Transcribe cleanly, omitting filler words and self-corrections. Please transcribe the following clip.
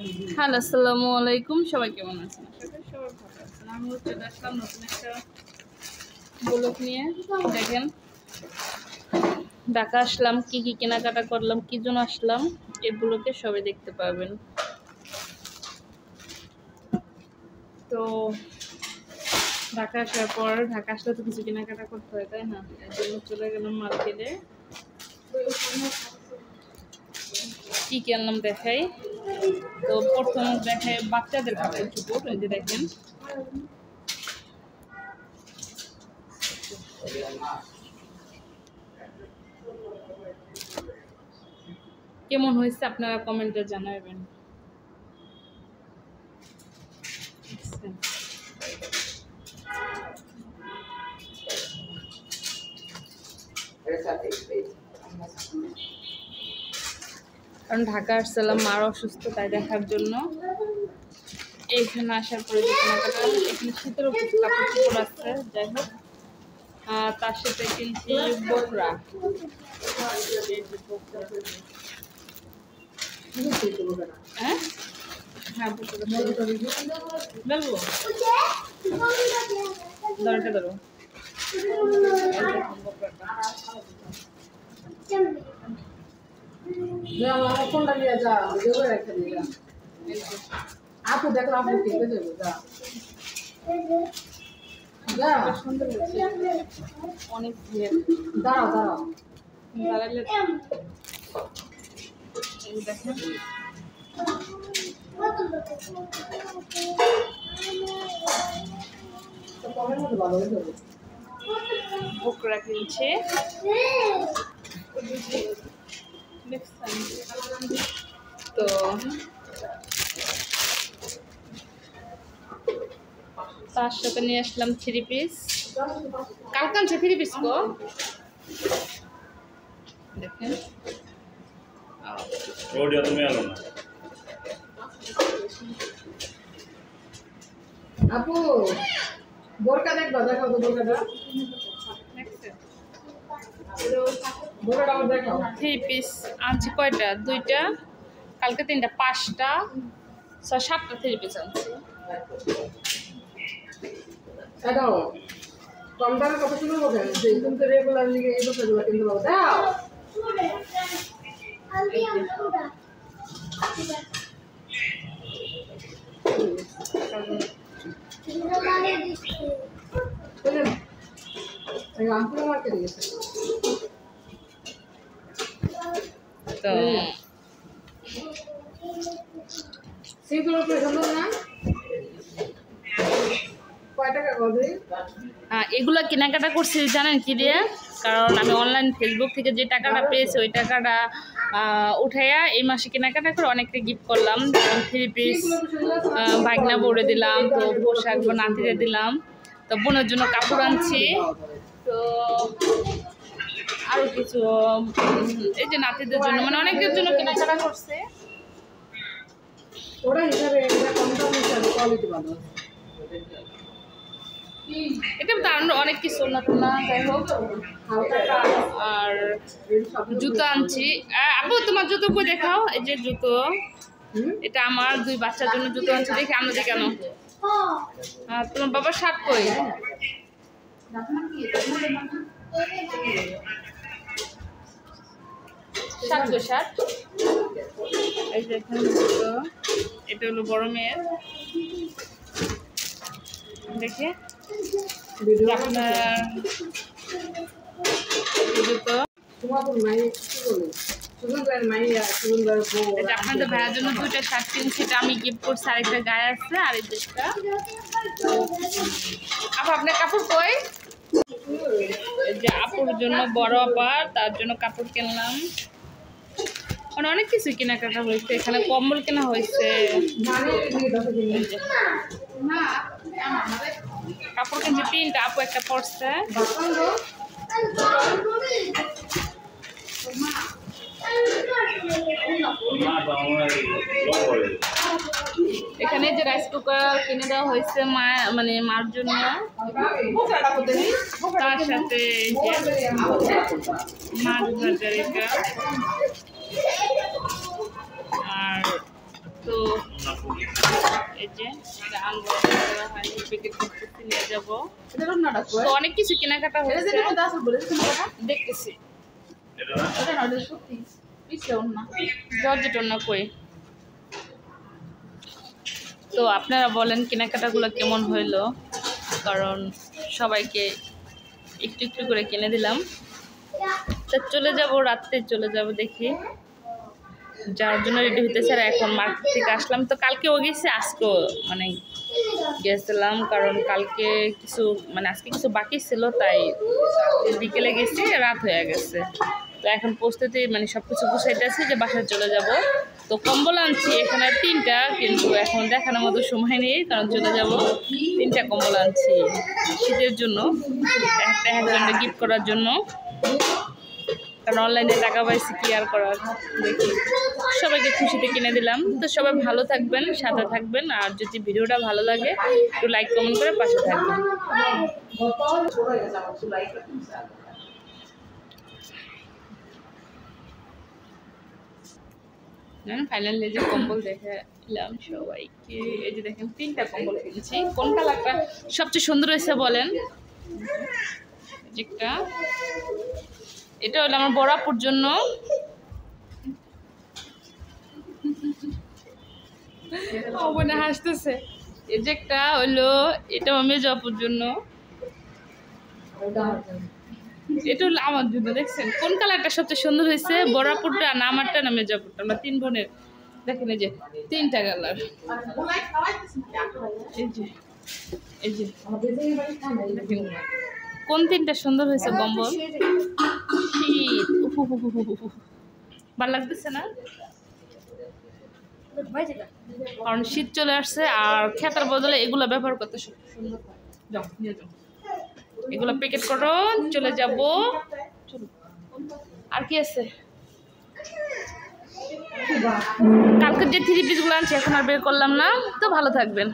Hello, আসসালামু আলাইকুম। সবাই কেমন আছেন? সবাই ভালো আছেন। আমি চলে আসলাম নতুন একটা ব্লগ নিয়ে। দেখেন, ঢাকা আসলাম, কি কি কেনাকাটা করলাম, কি জন্য আসলাম, এগুলোকে সবাই দেখতে পাবেন। তো ঢাকা আসার পর, ঢাকা আসলে তো কিছু কেনাকাটা করতে হয়, তাই না? এর জন্য চলে গেলাম মার্কেটে। কি কি আনলাম দেখাই। তো প্রথম দেখাই বাচ্চাদের কাপড় চোপড়। এই যে দেখেন, কেমন হয়েছে আপনারা কমেন্টে জানাবেন। কারণ ঢাকা আসছিলাম মার অসুস্থ, তাই দেখার জন্য। এইখানে আসার পরে যে কেনাকাটা, এখানে শীতের কিছু কাপড় চোপড় আছে, যাই হোক। তার সাথে কিনছি বোরকা। হ্যাঁ হ্যাঁ, বলবো দরটা ধরো। আপু দেখো আপু কেটে দেবো সুন্দর হয়েছে, অনেক ভিড়। দাঁড়াও দাঁড়াও দাঁড়ালে দেখেন, কমের মধ্যে ভালো হয়ে যাবে। বোকরা কিনছে। তো তার সাথে নিয়ে আসলাম 3 পিস। কালকে আনছে 3 পিস গো, দেখেন। আপু বোরকা দেখবা, দেখাও তো বোরকাটা। বোরকাটা দেখাও। 3 পিস আনছি। কয়টা? 2টা, কালকে 3টা, 5টা, 6-7টা 3 পিস আনছি। দাও কম দামে কত কিলো হবে? তুমি তো রেগুলারলি এই বোরকাগুলো কিনতে পারো। দাও রামপুরা মার্কেটে গেছে তো সেইগুলো তো সুন্দর না? কয় টাকা করে? এগুলো কেনাকাটা করছি জানেন কি দিয়ে? কারণ আমি অনলাইন ফেসবুক থেকে যে টাকাটা পেয়েছি, ওই টাকাটা উঠাইয়া এই মাসে কেনাকাটা করে অনেকটা গিফট করলাম। 3 পিস ভাগনা বড়ে দিলাম, তো পোশাক নাতিরে দিলাম, তো বোনের জন্য কাপড় আনছি, তো আরো কিছু এই যে নাতিদের জন্য, মানে অনেকের জন্য কেনাকাটা করছে। ওরা হিসাবে এটা কম দাম হিসাবে কোয়ালিটি ভালো। এটা তো আরো অনেক কিছু না, যাই হোক। আর জুতো আনছি। আপু তোমার জুতো কই দেখাও। এই যে জুতো, এটা আমার 2 বাচ্চার জন্য জুতো আনছি। দেখি আনতে কেন? তোমার বাবার শার্ট কই? শার্ট কই? শার্ট এই যে এখানে জুতো। এটা হলো বড় মেয়ের। দেখে আপনার জুতো। এটা আপনাদের ভাইয়ের জন্য 2টা শার্ট কিনছি, এটা আমি গিফট করছি। আরেকটা গায়ে আছে, আর এই যেটা। আপু আপনার কাপড় কই? এই যে আপুর জন্য, বড় আপা, তার জন্য কাপড় কিনলাম। মানে অনেক কিছু কেনাকাটা হয়েছে। এখানে কম্বল কেনা হয়েছে, কাপড় কিনছে 3টা, আপু একটা পরছে। এখানে যে রাইস কুকার কিনে দেওয়া হয়েছে মানে মার জন্য, তার সাথে মাছ ভাজার এটা। আর তো এই যে এটা আনবক্স করা হয়নি, প্যাকেট করতে নিয়ে যাব। এটা রুম না ডাকো তো অনেক কিছু কেনাকাটা এটা হয়েছে, যেন দাস বলে কেনাকাটা দেখতেছি। এটা না এটা সত্যি পিছও না জর্জেট অন্য কই। তো আপনারা বলেন কেনাকাটাগুলো কেমন হইলো, কারণ সবাইকে একটু একটু করে কিনে দিলাম। তা চলে যাব, রাত্রে চলে যাব দেখি, যার জন্য রেডি হইতেছে। আর এখন মার্কেট থেকে আসলাম, তো কালকেও গেছি, আজকেও মানে গেছিলাম, কারণ কালকে কিছু মানে আজকে কিছু বাকি ছিল, তাই বিকেলে গেছি, রাত হয়ে গেছে। তো এখন প্রস্তুতি মানে সব কিছু গুছাইতেছি যে বাসায় চলে যাব। তো কম্বল আনছি এখানে 3টা, কিন্তু এখন দেখানোর মতো সময় নেই, কারণ চলে যাব। 3টা কম্বল আনছি শীতের জন্য, একটা একজনকে গিফট করার জন্য, কারণ অনলাইনে টাকা পাইছি কি আর করার। দেখি সবাইকে খুশিতে কিনে দিলাম। তো সবাই ভালো থাকবেন, সাথে থাকবেন, আর যদি ভিডিওটা ভালো লাগে একটু লাইক কমেন্ট করে পাশে থাকবেন। ফাইনালি যে কম্বল দেখালাম সবাইকে, এই যে দেখেন 3টা কম্বল কিনেছি। কোন কালারটা সবচেয়ে সুন্দর হয়েছে বলেন? একটা এটা হলো আমার বড় আপুর জন্য, মনে হাসতেছে। এই যে একটা হলো এটা আমার মেজ আপুর জন্য, এটা হলো আমার জন্য। দেখছেন কোন কালারটা সবচেয়ে সুন্দর হয়েছে? বড় আপুরটা না আমারটা না মেজ আপুরটা? আমরা 3 বোনের। দেখেন এই যে 3টা কালার, এই যে এই যে দেখেন কোন 3টা সুন্দর হয়েছে কম্বল। শীত ভালো লাগতেছে না? কারণ শীত চলে আসছে, আর খেতার বদলে এগুলো ব্যবহার করতে সুন্দর হয়। যাও নিয়ে যাও, এগুলো প্যাকেট করো, চলে যাব। আর কি আছে? কালকের যে 3 পিসগুলো আনছি এখন আর বের করলাম না। তো ভালো থাকবেন।